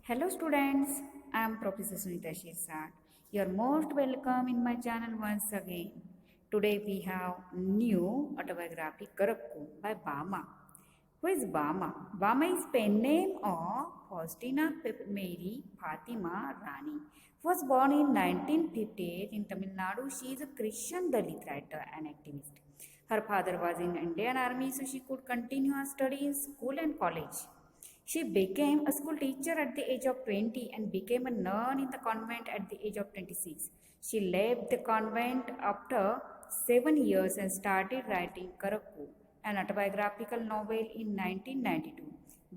Hello students, I am Professor Sunita SHIRSAT. You are most welcome in my channel once again. Today we have new autobiography Karukku by Bama. Who is Bama? Bama is pen name of Faustina Mary Fatima Rani. Was born in 1958 in Tamil Nadu. She is a Christian Dalit writer and activist. Her father was in Indian Army, so she could continue her study in school and college. She became a school teacher at the age of 20 and became a nun in the convent at the age of 26. She left the convent after 7 years and started writing Karukku, an autobiographical novel in 1992.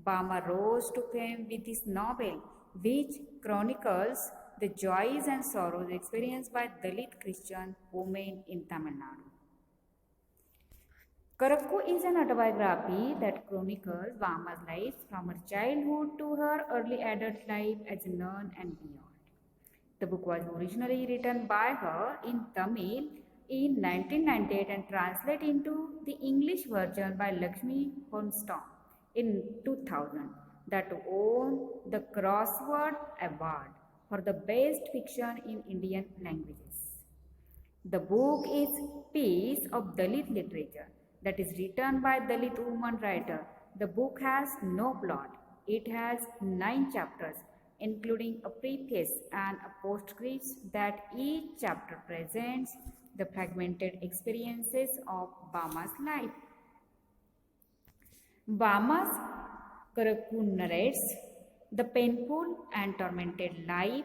Bama rose to fame with this novel, which chronicles the joys and sorrows experienced by Dalit Christian women in Tamil Nadu. Karukku is an autobiography that chronicles Bama's life from her childhood to her early adult life as a nun and beyond. The book was originally written by her in Tamil in 1998 and translated into the English version by Lakshmi Hornstorm in 2000 that won the Crossword Award for the best fiction in Indian languages. The book is a piece of Dalit literature that is written by Dalit woman writer. The book has no plot. It has 9 chapters, including a preface and a postscript that each chapter presents the fragmented experiences of Bama's life. Bama's Karukku narrates the painful and tormented life,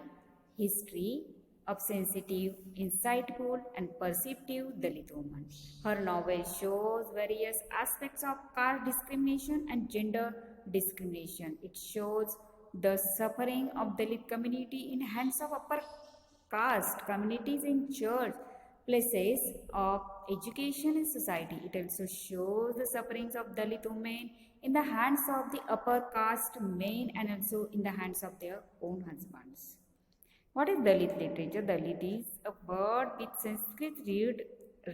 history, of sensitive, insightful, and perceptive Dalit woman. Her novel shows various aspects of caste discrimination and gender discrimination. It shows the suffering of Dalit community in hands of upper caste communities in church, places of education in society. It also shows the sufferings of Dalit women in the hands of the upper caste men and also in the hands of their own husbands. What is Dalit literature? Dalit is a word with Sanskrit root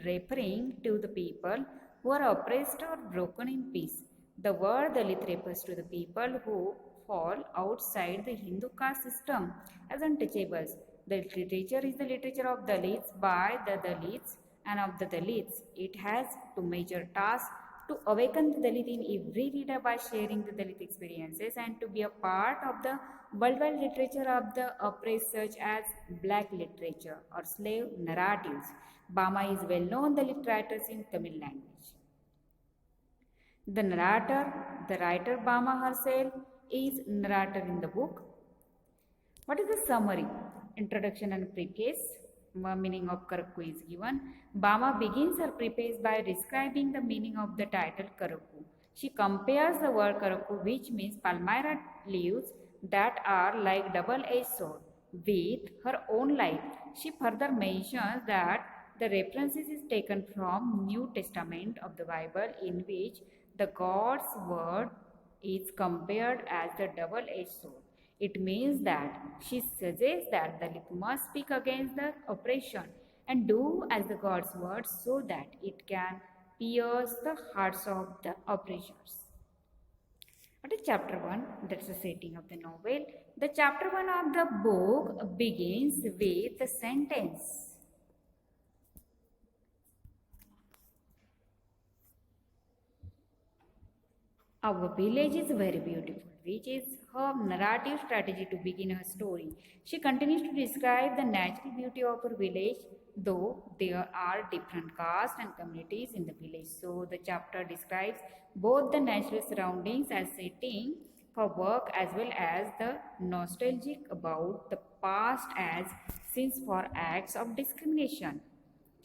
referring to the people who are oppressed or broken in peace. The word Dalit refers to the people who fall outside the Hindu caste system as untouchables. Dalit literature is the literature of Dalits by the Dalits and of the Dalits. It has two major tasks: to awaken the Dalit in every reader by sharing the Dalit experiences and to be a part of the worldwide literature of the oppressed such as black literature or slave narratives. Bama is well-known Dalit writers in Tamil language. The narrator, the writer Bama herself, is narrator in the book. What is the summary? Introduction and preface. Meaning of Karukku is given. Bama begins her preface by describing the meaning of the title Karukku. She compares the word Karukku, which means palmyra leaves that are like double-edged sword, with her own life. She further mentions that the references is taken from New Testament of the Bible, in which the God's word is compared as the double-edged sword. It means that she suggests that the Dalit must speak against the oppression and do as the God's word so that it can pierce the hearts of the oppressors. What is chapter 1? That's the setting of the novel. The chapter 1 of the book begins with the sentence: our village is very beautiful, which is her narrative strategy to begin her story. She continues to describe the natural beauty of her village, though there are different castes and communities in the village. So the chapter describes both the natural surroundings as setting for work as well as the nostalgic about the past as scenes for acts of discrimination.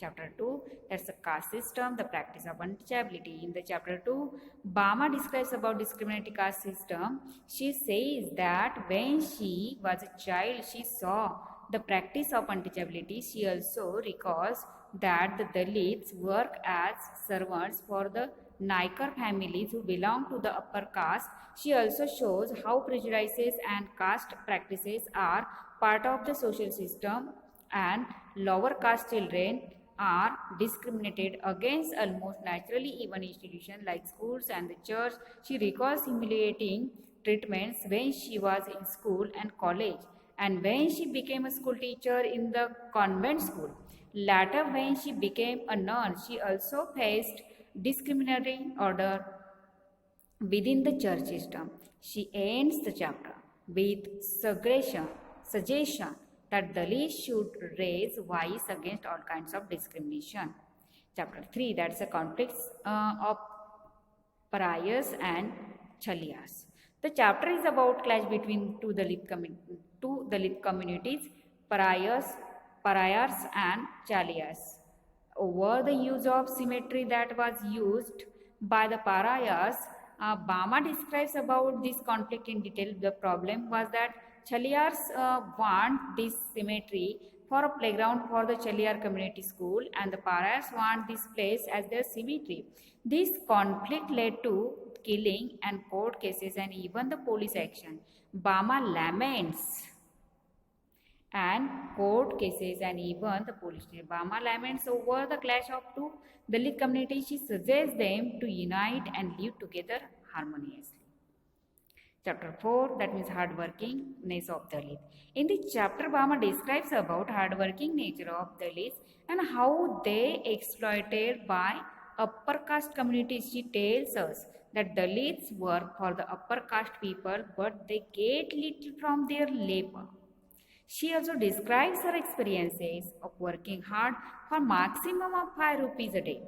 Chapter 2, that's the caste system, the practice of untouchability. In the chapter 2, Bama describes about discriminating caste system. She says that when she was a child, she saw the practice of untouchability. She also recalls that the Dalits work as servants for the Naikar families who belong to the upper caste. She also shows how prejudices and caste practices are part of the social system and lower caste children are discriminated against almost naturally even institutions like schools and the church. She recalls humiliating treatments when she was in school and college, and when she became a school teacher in the convent school. Later, when she became a nun, she also faced discriminatory order within the church system. She ends the chapter with suggestion that Dalits should raise voice against all kinds of discrimination. Chapter 3, that's a conflict of pariahs and chalias. The chapter is about clash between two Dalit communities, pariahs, pariahs and chalias, over the use of symmetry that was used by the pariahs. Bama describes about this conflict in detail. The problem was that Chaliars want this symmetry for a playground for the Chaliar community school, and the pariahs want this place as their cemetery. This conflict led to killing and court cases and even the police action. Bama laments and court cases and even the police. Bama laments over the clash of two Dalit communities. She suggests them to unite and live together harmoniously. Chapter 4, that means hardworkingness of Dalit. In this chapter, Bama describes about hardworking nature of Dalits and how they exploited by upper caste communities. She tells us that Dalits work for the upper caste people, but they get little from their labor. She also describes her experiences of working hard for maximum of 5 rupees a day.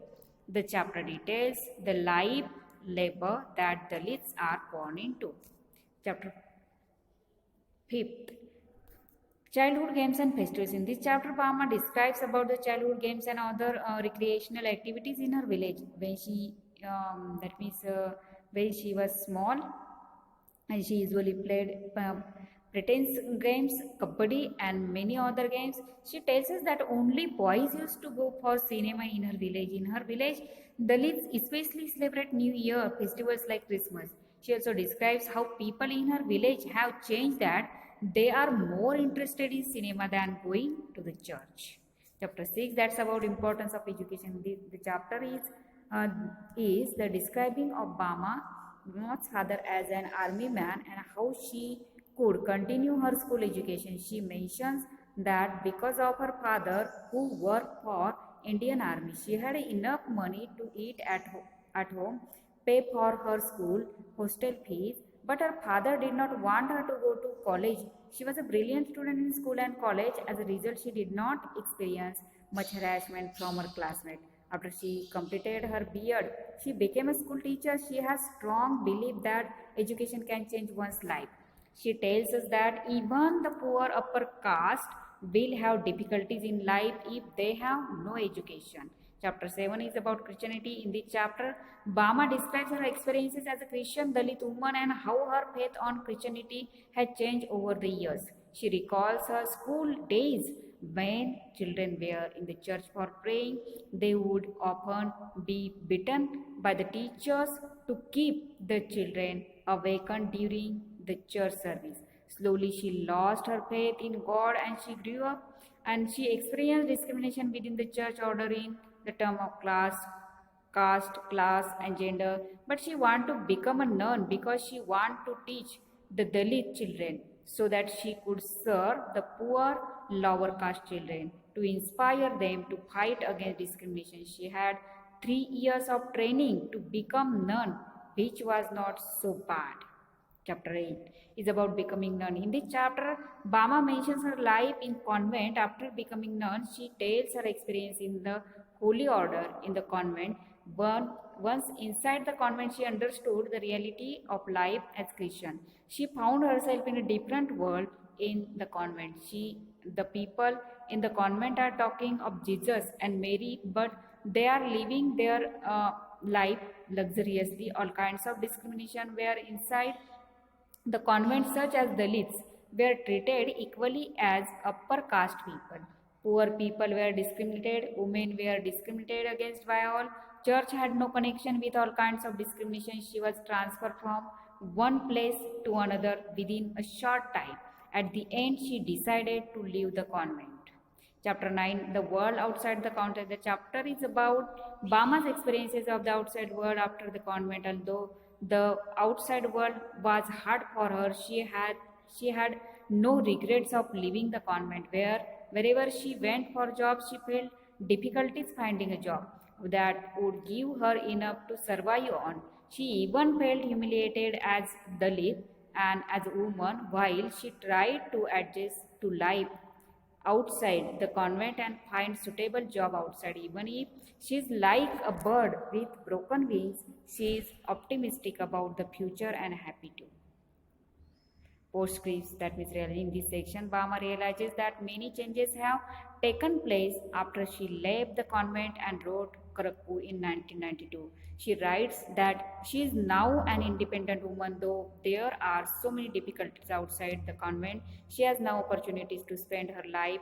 The chapter details the life labor that Dalits are born into. Chapter 5th, childhood games and festivals. In this chapter, Bama describes about the childhood games and other recreational activities in her village. When she, when she was small, and she usually played pretense games, kabaddi and many other games. She tells us that only boys used to go for cinema in her village. In her village, Dalits especially celebrate New Year, festivals like Christmas. She also describes how people in her village have changed, that they are more interested in cinema than going to the church. Chapter 6, that's about importance of education. The chapter is the describing of Bama's father as an army man and how she could continue her school education. She mentions that because of her father, who worked for Indian Army, she had enough money to eat at home, pay for her school hostel fees, but her father did not want her to go to college. She was a brilliant student in school and college. As a result, she did not experience much harassment from her classmates. After she completed her B.Ed, she became a school teacher. She has strong belief that education can change one's life. She tells us that even the poor upper caste will have difficulties in life if they have no education. Chapter 7 is about Christianity. In this chapter, Bama describes her experiences as a Christian Dalit woman and how her faith on Christianity had changed over the years. She recalls her school days when children were in the church for praying. They would often be beaten by the teachers to keep the children awakened during the church service. Slowly, she lost her faith in God and she grew up, and she experienced discrimination within the church order in the term of caste, class and gender. But she wanted to become a nun because she wanted to teach the Dalit children so that she could serve the poor lower caste children, to inspire them to fight against discrimination. She had 3 years of training to become nun, which was not so bad. Chapter 8 is about becoming nun. In this chapter, Bama mentions her life in convent. After becoming nun, she tells her experience in the holy order in the convent. Once inside the convent, she understood the reality of life as Christian. She found herself in a different world in the convent. The people in the convent are talking of Jesus and Mary, but they are living their life luxuriously. All kinds of discrimination were inside the convents, such as Dalits, were treated equally as upper caste people. Poor people were discriminated, women were discriminated against by all. Church had no connection with all kinds of discrimination. She was transferred from one place to another within a short time. At the end, she decided to leave the convent. Chapter 9, the world outside the convent. The chapter is about Bama's experiences of the outside world after the convent. Although The outside world was hard for her. She had no regrets of leaving the convent. Wherever she went for jobs, she felt difficulties finding a job that would give her enough to survive on. She even felt humiliated as Dalit and as a woman while she tried to adjust to life outside the convent and find suitable job outside. Even if she is like a bird with broken wings, she is optimistic about the future and happy too. Postscripts, that means really in this section, Bama realizes that many changes have taken place after she left the convent and wrote Karukku in 1992. She writes that she is now an independent woman, though there are so many difficulties outside the convent. She has now opportunities to spend her life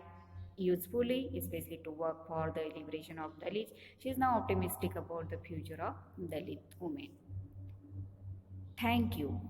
usefully, especially to work for the liberation of Dalits. She is now optimistic about the future of Dalit women. Thank you.